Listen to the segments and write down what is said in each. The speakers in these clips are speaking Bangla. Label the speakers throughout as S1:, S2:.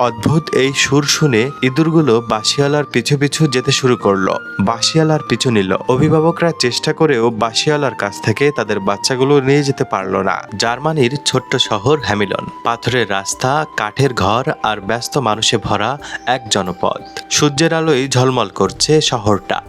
S1: অদ্ভুত এই সুর শুনে ইঁদুরগুলো বাঁশিওয়ালার পিছু পিছু যেতে শুরু করলো। বাঁশিওয়ালার পিছু নিল। অভিভাবকরা চেষ্টা করেও বাঁশিওয়ালার কাছ থেকে তাদের বাচ্চাগুলো নিয়ে যেতে পারল না। জার্মানির ছোট্ট শহর হ্যামিলন। পাথরের রাস্তা, কাঠের ঘর আর ব্যস্ত মানুষে ভরা এক জনপদ। সূর্যের আলোয় ঝলমল করছে শহরটা।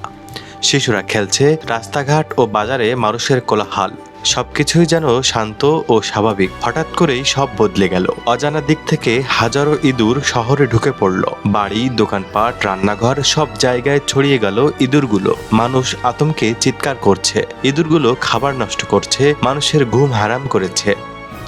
S1: শিশুরা খেলছে, রাস্তাঘাট ও বাজারে মানুষের কোলাহল। সবকিছুই যেন শান্ত ও স্বাভাবিক। হঠাৎ করেই সব বদলে গেল। অজানা দিক থেকে হাজারো ইঁদুর শহরে ঢুকে পড়ল। বাড়ি, দোকানপাট, রান্নাঘর সব জায়গায় ছড়িয়ে গেল ইঁদুরগুলো। মানুষ আতঙ্কে চিৎকার করছে। ইঁদুরগুলো খাবার নষ্ট করছে, মানুষের ঘুম হারাম করেছে।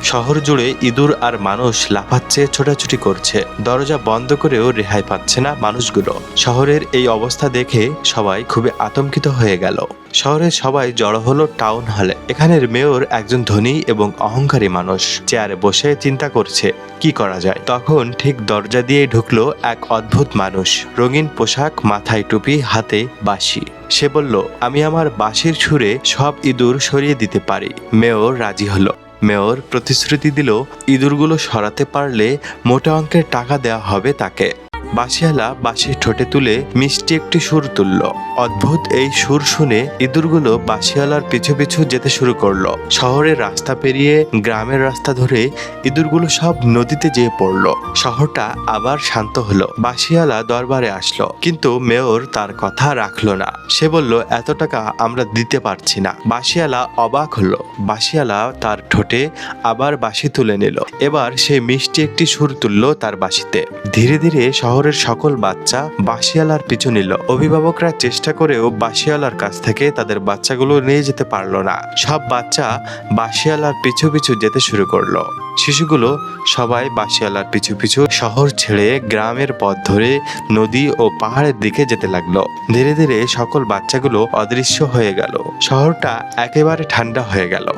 S1: শহর জুড়ে ইঁদুর আর মানুষ লাফাচ্ছে, ছোটাছুটি করছে। দরজা বন্ধ করেও রেহাই পাচ্ছে না মানুষগুলো। শহরের এই অবস্থা দেখে সবাই খুবই আতঙ্কিত হয়ে গেল। শহরের সবাই জড়ো হলো টাউন হলে। এখানের মেয়র একজন ধনী এবং অহংকারী মানুষ। চেয়ারে বসে চিন্তা করছে কি করা যায়। তখন ঠিক দরজা দিয়ে ঢুকলো এক অদ্ভুত মানুষ। রঙিন পোশাক, মাথায় টুপি, হাতে বাঁশি। সে বলল, আমি আমার বাঁশির সুরে সব ইঁদুর সরিয়ে দিতে পারি। মেয়র রাজি হলো। মেয়র প্রতিশ্রুতি দিল, ইঁদুরগুলো সরাতে পারলে মোটা অঙ্কের টাকা দেওয়া হবে তাকে। বাঁশিওয়ালা বাঁশি ঠোঁটে তুলে মিষ্টি একটি সুর তুলল। অদ্ভুত এই সুর শুনে ইঁদুরগুলো বাঁশিওয়ালার পিছু পিছু যেতে শুরু করলো। শহরের রাস্তা পেরিয়ে গ্রামের রাস্তা ধরে ইঁদুরগুলো সব নদীতে যেয়ে পড়লো। শহরটা আবার শান্ত হলো। বাঁশিওয়ালা দরবারে আসলো, কিন্তু মেয়র তার কথা রাখলো না। সে বলল, এত টাকা আমরা দিতে পারছি না। বাঁশিওয়ালা অবাক হলো। বাঁশিওয়ালা তার ঠোঁটে আবার বাঁশি তুলে নিল। এবার সে মিষ্টি একটি সুর তুলল তার বাঁশিতে। ধীরে ধীরে শহরের সকল বাচ্চা বাঁশিওয়ালার পিছু নিল। অভিভাবকরা চেষ্টা করেও বাঁশিওয়ালার কাছ থেকে তাদের বাচ্চাগুলো নিয়ে যেতে পারল না। সব বাচ্চা বাঁশিওয়ালার পিছু পিছু যেতে শুরু করলো। শিশুগুলো সবাই বাঁশিওয়ালার পিছু পিছু শহর ছেড়ে গ্রামের পথ ধরে নদী ও পাহাড়ের দিকে যেতে লাগলো। ধীরে ধীরে সকল বাচ্চাগুলো অদৃশ্য হয়ে গেল। শহরটা একেবারে ঠান্ডা হয়ে গেল।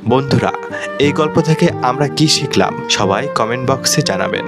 S1: বন্ধুরা, এই গল্প থেকে আমরা কি শিখলাম সবাই কমেন্ট বক্সে জানাবেন।